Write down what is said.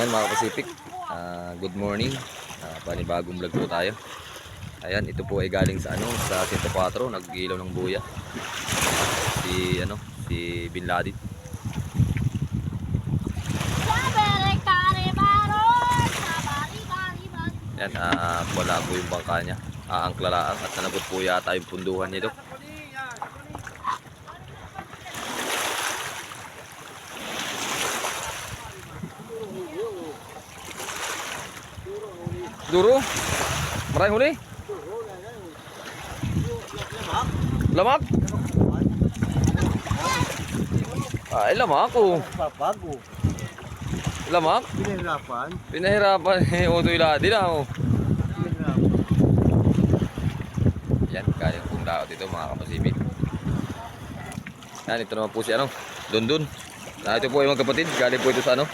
Ayan mga Pacific, good morning. Panibagong vlog po tayo. Ayan, ito po ay galing sa sa 104, nag-ilaw ng buya. Si Bin Laden. Ayan, wala po yung bangka niya. Angklaraang at nanagot po yata yung punduhan nito. Duro? Maraming huli? Lamak? Ay, lamak oh. Bago. Lamak? Pinahirapan. Pinahirapan eh. Otoy Laden oh. Pinahirapan. Yan, kaya pong laot ito mga Kapasipit. Yan, ito naman po si Dundun. Ito po ay magkapatid. Galing po ito sa